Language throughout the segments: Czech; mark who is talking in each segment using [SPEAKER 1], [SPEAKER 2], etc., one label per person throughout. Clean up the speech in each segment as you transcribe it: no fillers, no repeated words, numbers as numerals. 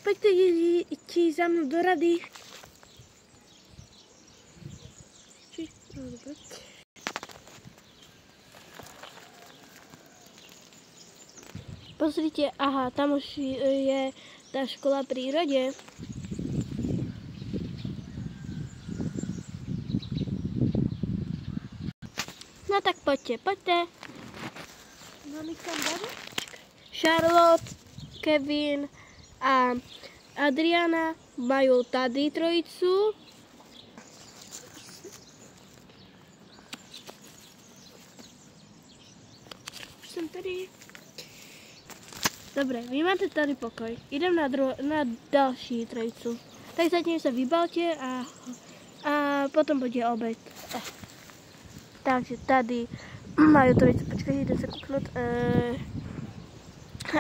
[SPEAKER 1] Pojďte ti za mnou do rady. Pozrite, aha, tam už je tá škola prírode. No tak poďte, poďte. Máme tam dáme? Charlotte, Kevin a Adriana majú tady trojicu. Jsem tady. Dobre, vy máte tady pokoj. Idem na další trojicu. Tak zatím se vybalte a potom bude obed. Takže tady majú trojicu. Počkej, idem sa kúknúť.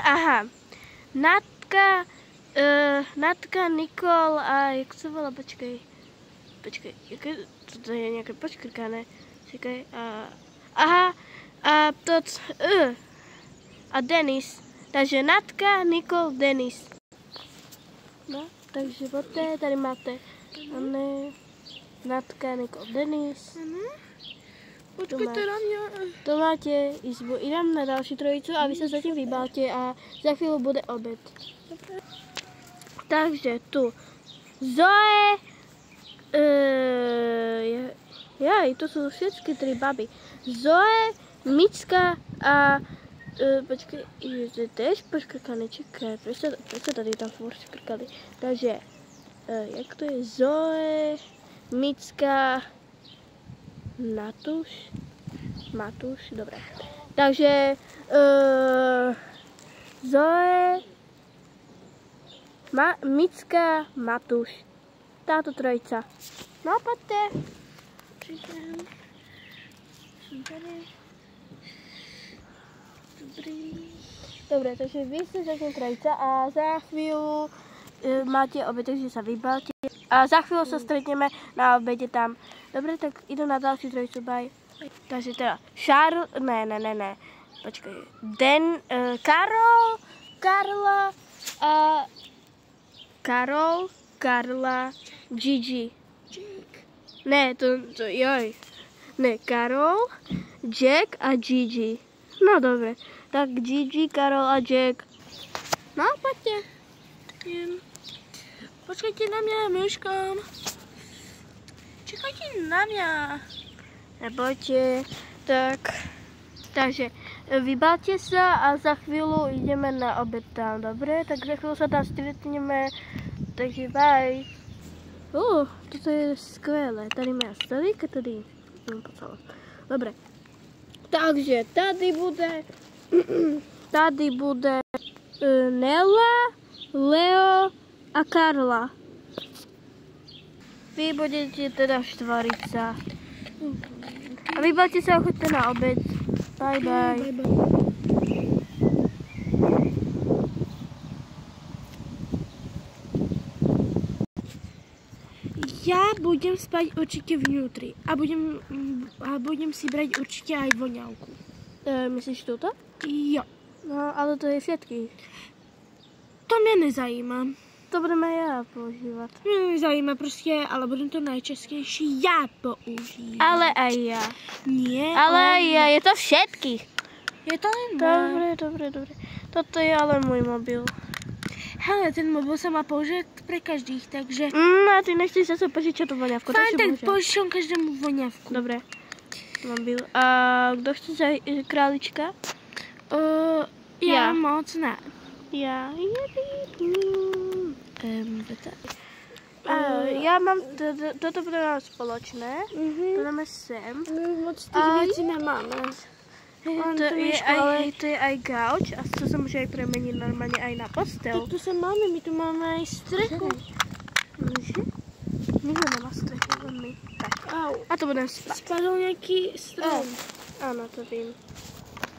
[SPEAKER 1] Aha. Natka, Nikol a jak se volá, počkej, to je nějaké počkrkané, čekaj, aha, a to, a Denis, takže Natka, Nikol, Denis. No, takže poté, tady máte, Natka, Nikol, Denis.
[SPEAKER 2] Počkejte na mě.
[SPEAKER 1] To máte izbu, idem na další trojicu a vy se zatím vybáte a za chvíli bude oběd. Takže tu Zoe, to jsou všechny tři baby. Zoe, Micka a počkej, je tež poškrkaný, čekaj, proč se tady tam furt škrkali. Takže, jak to je, Zoe, Micka, Matuš, dobré. Takže, Zoe, Micka, Matuš, táto trojica. No, poďte.
[SPEAKER 2] Přijdem. Jsem tady. Dobrý.
[SPEAKER 1] Dobre, takže vy ste zatím trojica a za chvíľu máte obed, takže sa vybalte. A za chvíľu sa stretneme na obede tam. Dobre, tak idem na další trojicu, bye. Takže teda, ne. Počkej. Karol, Karla, Gigi. Ne, joj. Ne, Karol, Jack a Gigi. No dobre, tak Gigi, Karol a Jack. No, poďte.
[SPEAKER 2] Počkejte na mě, myškám. Čekajte na mě.
[SPEAKER 1] Nebojte. Takže vybalte sa a za chvíľu ideme na obed tam, dobre? Tak za chvíľu sa tam stretneme, takže bye. Toto je skvelé. Tady má stolík a tady. Dobre. Takže tady bude Nela, Leo a Karla. Vy budete teda štvorica. A vybalte sa a choďte na obed. Bye bye.
[SPEAKER 2] Já budem spát určitě vnútri a budem si brať určitě aj voňavku.
[SPEAKER 1] Myslíš toto?
[SPEAKER 2] Jo.
[SPEAKER 1] No, ale to je všetky.
[SPEAKER 2] To mě nezajímá.
[SPEAKER 1] To budeme já používat.
[SPEAKER 2] Mě nezajímá prostě, ale budem to najčastější já používat.
[SPEAKER 1] Ale aj já.
[SPEAKER 2] Nie,
[SPEAKER 1] ale já, je to všetkých.
[SPEAKER 2] Je to len
[SPEAKER 1] Dobre. Toto je ale můj mobil.
[SPEAKER 2] Hele, ten mobil sa má použít pre každých, takže...
[SPEAKER 1] A ty nechceš zase požičať tú voňavku.
[SPEAKER 2] Fajn, tak požičam každému voňavku.
[SPEAKER 1] Dobre. Mobil. A kdo chce za králička?
[SPEAKER 2] Já moc ne.
[SPEAKER 1] Já. Já mám, toto budeme spoločné. Budeme sem.
[SPEAKER 2] Moc těch věcí nemáme.
[SPEAKER 1] To je aj gauč a to sa môže aj premeniť normálne aj na postel.
[SPEAKER 2] Tu sa máme, my tu máme aj strechu.
[SPEAKER 1] Nikto nemá strechu, len my. A to budem spať.
[SPEAKER 2] Spadol nejaký strom.
[SPEAKER 1] Áno, to vím.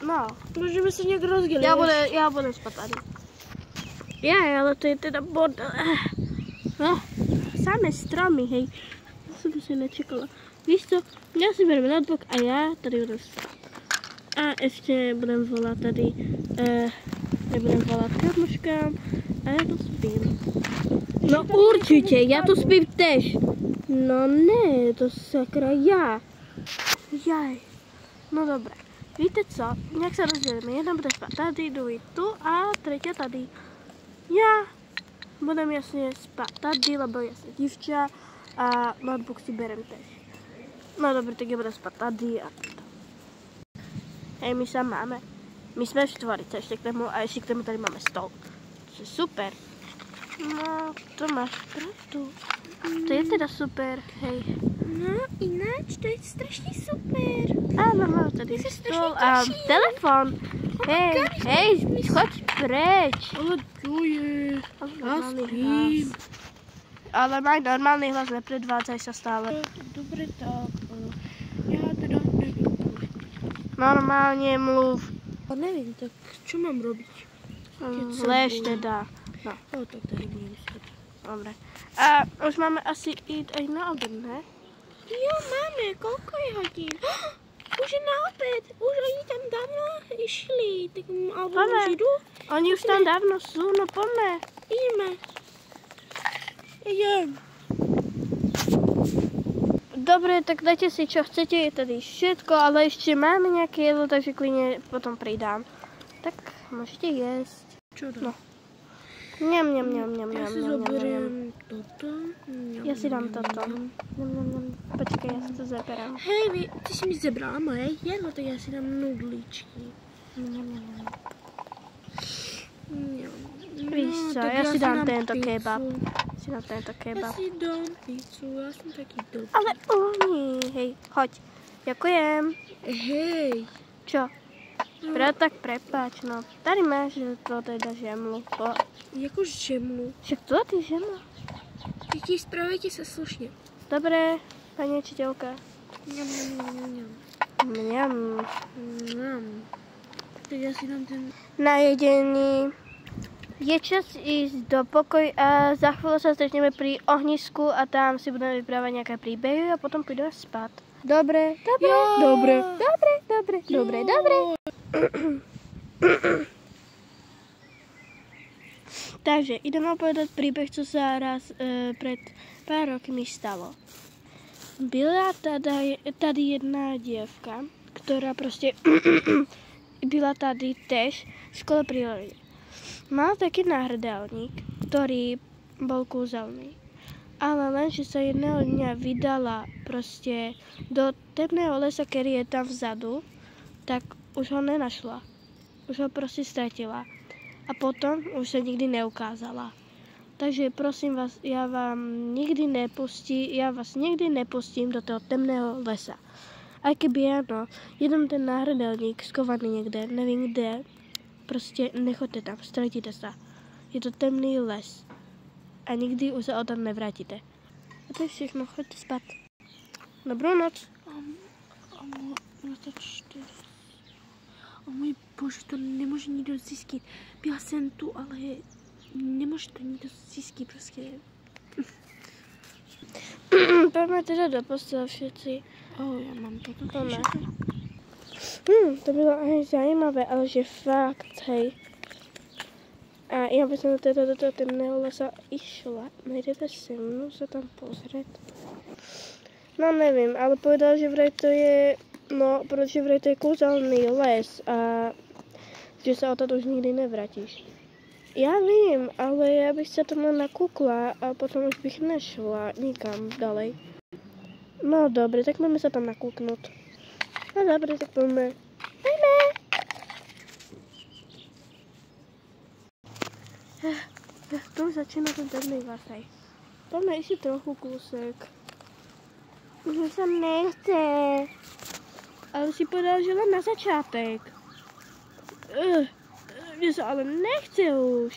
[SPEAKER 1] No.
[SPEAKER 2] Môžeme sa nejak rozdeliť.
[SPEAKER 1] Ja budem spať tady. Ale to je teda bordel. Samé stromy, hej. To som si nečekala. Víš co, ja si beriem notebook a ja tady budem spať. A ještě budem volat tady, nebudem volat kamoškám a já to spím. No určite, ja tu spím tež. No ne, to sakra ja. Jaj. No dobré. Víte co, nějak se rozdělíme. Jedna bude spát tady, druhý tu a třetí tady. Já budem jasně spát tady, lebo jasně dívča a notebook si berem tež. No dobré, tak já budu spát tady a tady. Hej, my sa máme. My jsme v čtvorice ještě k tomu a ještě k tomu tady máme stol. To je super. No, to máš pravdu. To je teda super, hej.
[SPEAKER 2] No, ináč, to je strašně super.
[SPEAKER 1] Áno, mám tady stôl a telefon. Hej, choď preč.
[SPEAKER 2] Ale čo je? Ja spím.
[SPEAKER 1] Ale maj normálny hlas, nepredvádzaj sa stále.
[SPEAKER 2] Dobre, tak. Ja teda neviem.
[SPEAKER 1] Normálne mluv.
[SPEAKER 2] Neviem, tak čo mám robiť?
[SPEAKER 1] Lež teda. No.
[SPEAKER 2] No, tak tady budem spať.
[SPEAKER 1] Dobre. A už máme asi ísť aj na obed, ne?
[SPEAKER 2] Jo, máme, koľko je hodín? Už je na obed, už oni tam dávno išli, tak alebo už idú?
[SPEAKER 1] Oni už tam dávno sú, no poďme.
[SPEAKER 2] Ideme. Idem.
[SPEAKER 1] Dobre, tak dajte si čo chcete, je tady všetko, ale ešte máme nejaké jedlo, takže klidne potom pridám. Tak môžete jesť.
[SPEAKER 2] Čo dám?
[SPEAKER 1] No. Mňam.
[SPEAKER 2] Ja si zoberiem toto.
[SPEAKER 1] Ja si dám toto. Počkaj, ja si to zeberám.
[SPEAKER 2] Hej, ty si mi zebrala moje jedlo, tak ja si dám nudličky.
[SPEAKER 1] Víš co, ja si dám tento kebab. Ja
[SPEAKER 2] si dám pizzu, ja som taký dobrý.
[SPEAKER 1] Ale oni, hej, choď. Ďakujem.
[SPEAKER 2] Hej.
[SPEAKER 1] Čo? Tak prepáč, no. Tady máš to teda žemlu.
[SPEAKER 2] Jakú žemlu?
[SPEAKER 1] Však to je žemla.
[SPEAKER 2] Děti, spravujte se slušně.
[SPEAKER 1] Dobré, paní učiteľka. Mňam.
[SPEAKER 2] Tak já si dám ten...
[SPEAKER 1] Na jedení. Je čas ísť do pokoja a za chvíľu sa stretneme pri ohnisku a tam si budeme vyprávať nejaké príbehy a potom pôjdeme spať. Dobre. Takže ideme opovedať príbeh, čo sa raz pred pár rokmi stalo. Byla tady jedna dievka, ktorá proste byla tady tež v škole prírody. Mal taký náhrdelník, ktorý bol kúzelný. Ale len, že sa jedného dňa vydala proste do temného lesa, ktorý je tam vzadu, tak už ho nenašla. Už ho proste stratila. A potom už sa nikdy neukázala. Takže prosím vás, ja vás nikdy nepustím do toho temného lesa. Aj keby áno, jeden ten náhrdelník skovaný niekde, neviem kde, proste nechoďte tam, stratíte sa. Je to temný les. A nikdy už sa tam nevrátite. A to je všechno, choďte spať. Dobrú noc.
[SPEAKER 2] O můj bože, to nemůže nikdo zjistit. Byla jsem tu, ale nemůže to nikdo zjistit prostě.
[SPEAKER 1] Pojďme teda do postele všetci.
[SPEAKER 2] Já mám toto.
[SPEAKER 1] To bylo aj zajímavé, ale že fakt, hej. A ja by som teda do toho temného lesa išla. Nejdete se mnou sa tam pozrieť? No neviem, ale povedal, že vraj to je... No, protože vraj to je kúzelný les a že sa odtať už nikdy nevrátíš. Ja vím, ale ja bych sa tomu nakúkla a potom už bych nešla nikam ďalej. No dobre, tak máme sa tam nakúknúť. No dobre, tak poďme. Poďme! Tu začína ten temný vasaj. Poďme ešte trochu kúsek. Už sa nechce. Ale si povedal, že len na začátek. Mne sa ale nechce už.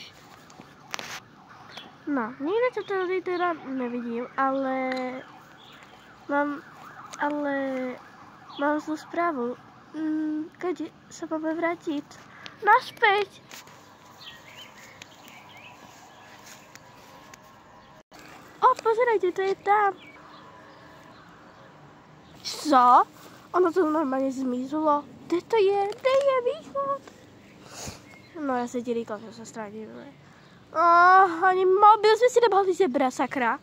[SPEAKER 1] No, nikde to tady teda nevidím, ale mám zlú správu. Kedy sa máme vrátiť? Naspäť! Pozerajte, to je tam. Co? Ono to normálne zmizlo. Kde to je? Kde je východ? No ja sa ti říkal, že sa stratíme. Ani mobil jsme si nemohli zebrat, sakra.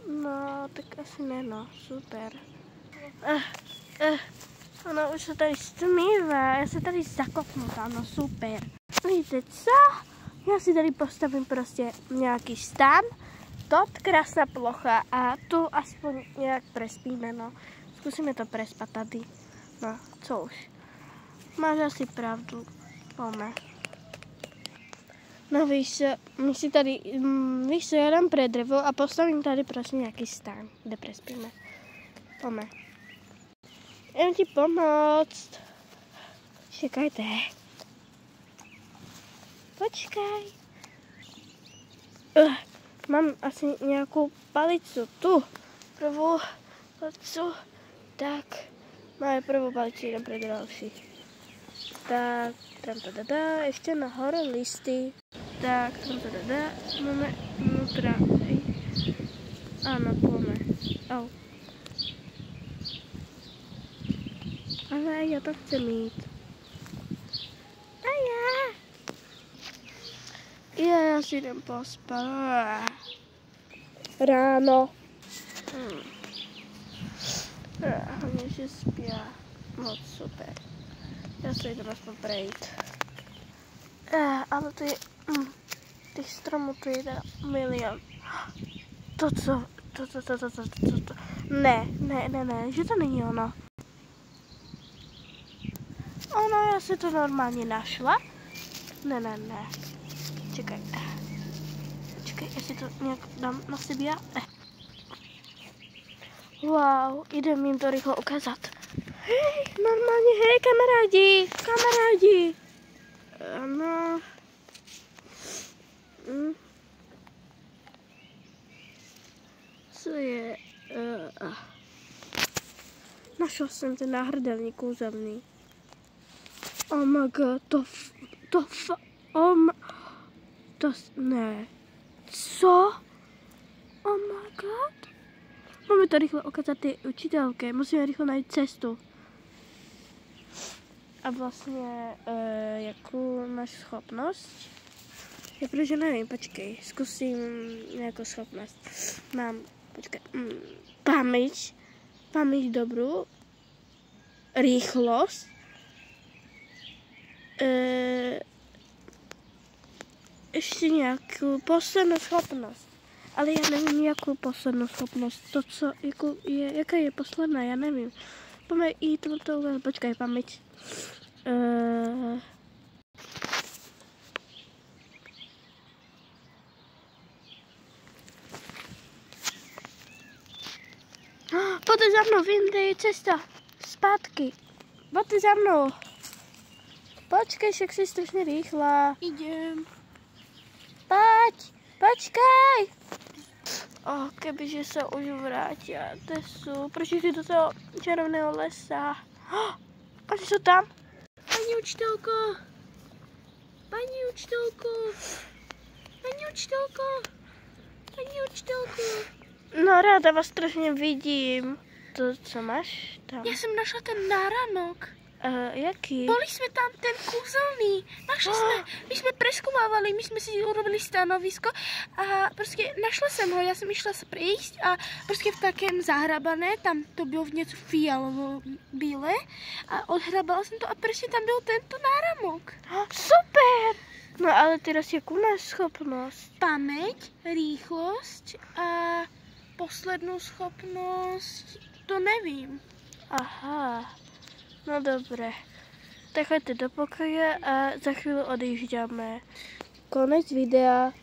[SPEAKER 1] No, tak asi ne, no, super. Ono už se tady stmívá, já se tady zakopnu tam, no super. Víte co? Já si tady postavím prostě nějaký stan, tot krásná plocha a tu aspoň nějak prespíme, no. Zkusíme to prespat tady. No, co už. Máš asi pravdu. Pojďme. No víš co, já dám predrevo a postavím tady prostě nějaký stan, kde prespíme. Pojďme. Jdem ti pomoct. Čekajte. Počkej. Mám asi nějakou palicu. Tu. Prvou palicu. Tak. Máme prvou palici, jdem pro další. Tak. Ještě nahoru listy. Tak. Máme vnitra. Ano, pojďme. Au. Ale já to chci mít. A já si jdem pospat. Ráno. Hlavně, že spí. Moc super. Já se jdem aspoň prejít. Ale těch stromů tu je teda milion. To. Ne, že to není ono. Ono, já si to normálně našla. Ne. Čekaj, já si to nějak dám na sebe. Wow, jdem jim to rychle ukázat. Hej, normálně, hej, kamarádi. Ano. Co je? Našel jsem ten náhrdelník kouzelný. Oh my god, ne. Co? Oh my god. Máme to rychle ukázat ty učitelky, musíme rychle najít cestu. A vlastně, jakou máš schopnost? Já protože nevím, počkej, zkusím nějakou schopnost. Mám, počkej, paměť dobrou, rychlost, ještě nějakou poslednou schopnost. Ale já nevím, jakou poslednou schopnost. To, co, jaká je posledná, já nevím. Pojďme jít to, počkej, paměť. Pojďte za mnou, vím, kde je cesta. Zpátky. Pojďte za mnou. Počkej, však jsi strašně rychlá.
[SPEAKER 2] Idem.
[SPEAKER 1] Počkej. Kebyže se už vrátila, Tesu, proč jsi do toho červeného lesa? Oni jsou tam.
[SPEAKER 2] Paní učitelko.
[SPEAKER 1] No, ráda vás strašně vidím. To, co máš tam?
[SPEAKER 2] Já jsem našla ten náramok.
[SPEAKER 1] Jaký?
[SPEAKER 2] Byli jsme tam ten kouzelný. Našli jsme. My jsme preskúmávali, my jsme si urobili stanovisko a prostě našla jsem ho. Já jsem išla se prejsť a prostě v takém zahrabané, tam to bylo v něco fialovo bílé a odhrabala jsem to a prostě tam byl tento náramok.
[SPEAKER 1] Super! No ale teraz jakou máš schopnost?
[SPEAKER 2] Paměť, rýchlosť a poslednou schopnost, to nevím.
[SPEAKER 1] Aha. No dobré, tak choďte do pokoje a za chvíli odjížděme. Konec videa.